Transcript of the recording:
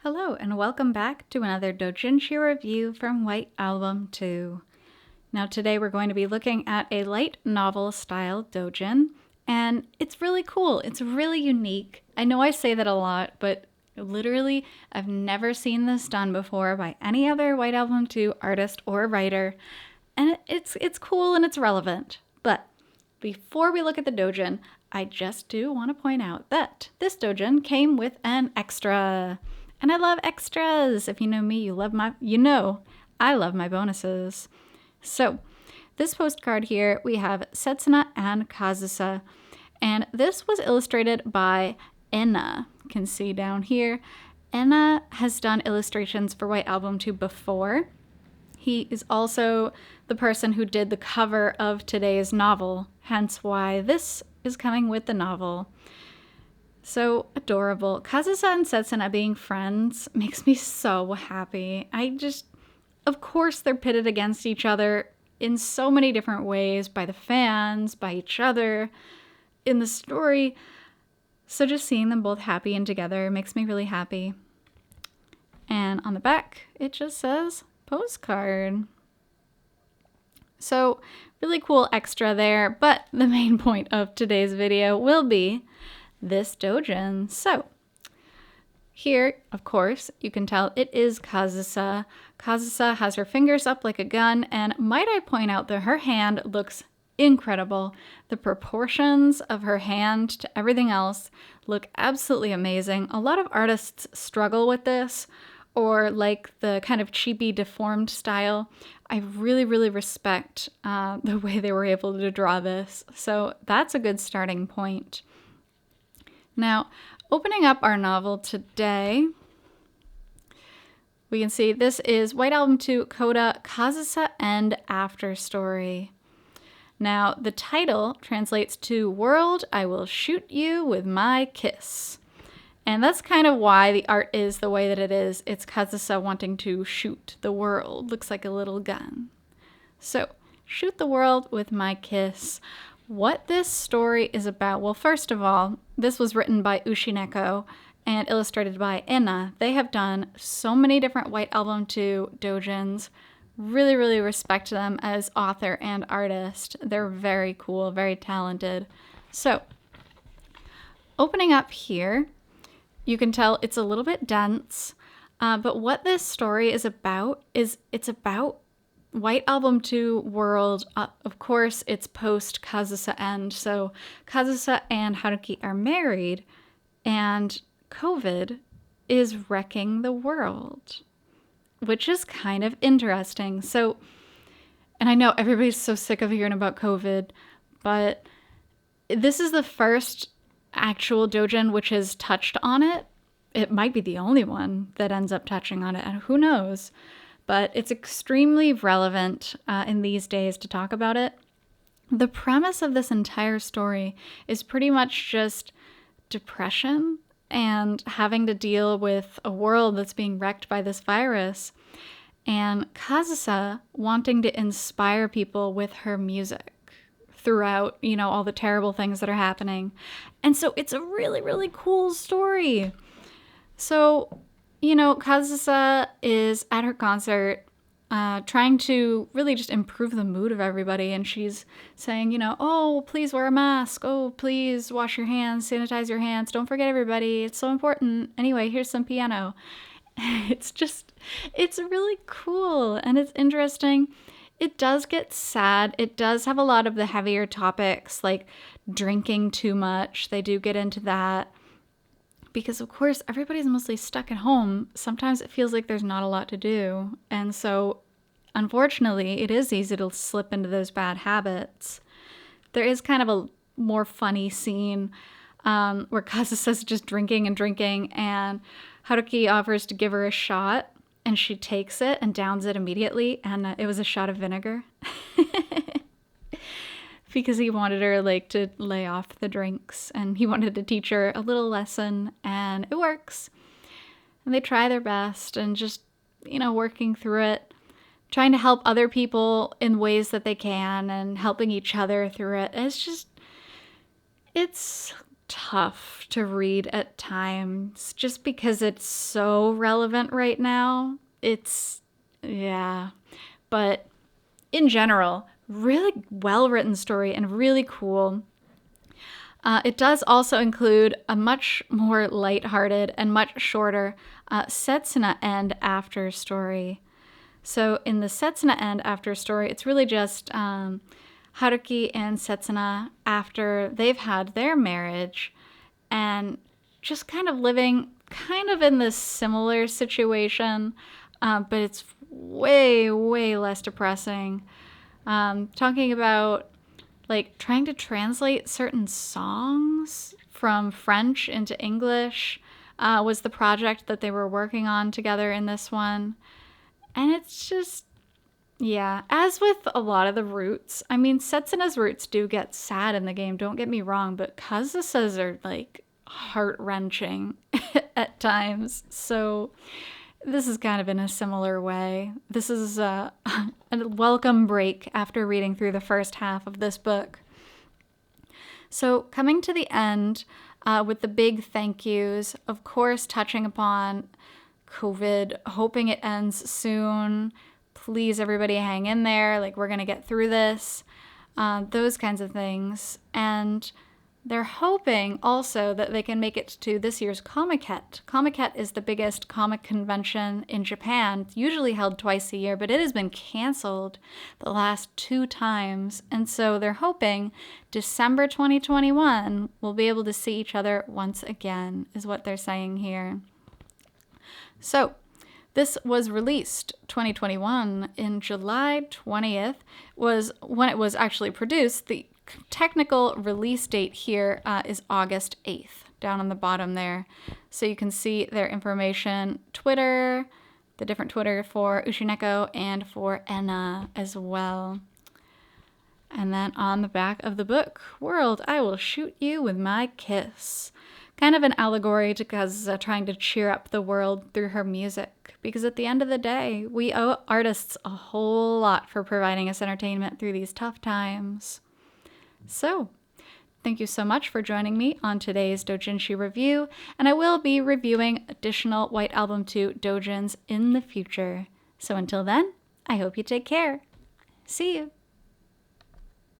Hello and welcome back to another doujinshi review from White Album 2. Now today we're going to be looking at a light novel style doujin, and it's really cool. It's really unique. I know I say that a lot, but literally I've never seen this done before by any other White Album 2 artist or writer, and it's cool and it's relevant. But before we look at the doujin, I just do want to point out that this doujin came with an extra. And I love extras. If you know me, I love my bonuses. So this postcard here, we have Setsuna and Kazusa. And this was illustrated by Enna. You can see down here. Enna has done illustrations for White Album 2 before. He is also the person who did the cover of today's novel, hence why this is coming with the novel. So adorable. Kazusa and Setsuna being friends makes me so happy. Of course they're pitted against each other in so many different ways, by the fans, by each other, in the story. So just seeing them both happy and together makes me really happy. And on the back, it just says postcard. So really cool extra there, but the main point of today's video will be this doujin. So here, of course, you can tell it is Kazusa. Kazusa has her fingers up like a gun, and might I point out that her hand looks incredible. The proportions of her hand to everything else look absolutely amazing. A lot of artists struggle with this, or like the kind of cheapy deformed style. I really, really respect the way they were able to draw this. So that's a good starting point. Now, opening up our novel today, we can see this is White Album 2 Coda Kazusa End After Story. Now, the title translates to World, I Will Shoot You With My Kiss. And that's kind of why the art is the way that it is. It's Kazusa wanting to shoot the world. Looks like a little gun. So, shoot the world with my kiss. What this story is about, well, first of all, this was written by Ushineko and illustrated by Enna. They have done so many different White Album 2 doujins. Really, really respect them as author and artist. They're very cool, very talented. So, opening up here, you can tell it's a little bit dense, but what this story is about is it's about White Album 2 world. Of course, it's post Kazusa End. So Kazusa and Haruki are married, and COVID is wrecking the world, which is kind of interesting. So, and I know everybody's so sick of hearing about COVID, but this is the first actual doujin which has touched on it. It might be the only one that ends up touching on it, and who knows? But it's extremely relevant in these days to talk about it. The premise of this entire story is pretty much just depression and having to deal with a world that's being wrecked by this virus, and Kazusa wanting to inspire people with her music throughout, all the terrible things that are happening. And so it's a really, really cool story. So, Kazusa is at her concert trying to really just improve the mood of everybody. And she's saying, oh, please wear a mask. Oh, please wash your hands, sanitize your hands. Don't forget everybody. It's so important. Anyway, here's some piano. It's really cool and it's interesting. It does get sad. It does have a lot of the heavier topics like drinking too much. They do get into that. Because, of course, everybody's mostly stuck at home. Sometimes it feels like there's not a lot to do. And so, unfortunately, it is easy to slip into those bad habits. There is kind of a more funny scene where Kazusa's just drinking, and Haruki offers to give her a shot, and she takes it and downs it immediately, and it was a shot of vinegar. Because he wanted her to lay off the drinks, and he wanted to teach her a little lesson, and it works. And they try their best and just, working through it, trying to help other people in ways that they can and helping each other through it. It's tough to read at times just because it's so relevant right now. Yeah. But in general, really well-written story and really cool. It does also include a much more lighthearted and much shorter Setsuna end after story. So in the Setsuna end after story, it's really just Haruki and Setsuna after they've had their marriage and just kind of living kind of in this similar situation, but it's way, way less depressing. Talking about like trying to translate certain songs from French into English was the project that they were working on together in this one. And it's just, yeah, as with a lot of the roots, I mean, Setsuna's roots do get sad in the game, don't get me wrong, but Kazusa's are like heart-wrenching at times. So this is kind of in a similar way. This is a welcome break after reading through the first half of this book. So coming to the end with the big thank yous, of course touching upon COVID, hoping it ends soon. Please, everybody hang in there. Like, we're going to get through this. Those kinds of things. And they're hoping also that they can make it to this year's Comiket. Comiket is the biggest comic convention in Japan. It's usually held twice a year, but it has been canceled the last 2 times. And so they're hoping December 2021 we'll be able to see each other once again, is what they're saying here. So this was released 2021 in July 20th was when it was actually produced. The technical release date here is August 8th, down on the bottom there. So you can see their information, Twitter, the different Twitter for Ushineko and for Enna as well. And then on the back of the book, World, I will shoot you with my kiss. Kind of an allegory to Kazusa trying to cheer up the world through her music. Because at the end of the day, we owe artists a whole lot for providing us entertainment through these tough times. So, thank you so much for joining me on today's Doujinshi review, and I will be reviewing additional White Album 2 doujins in the future. So until then, I hope you take care. See you!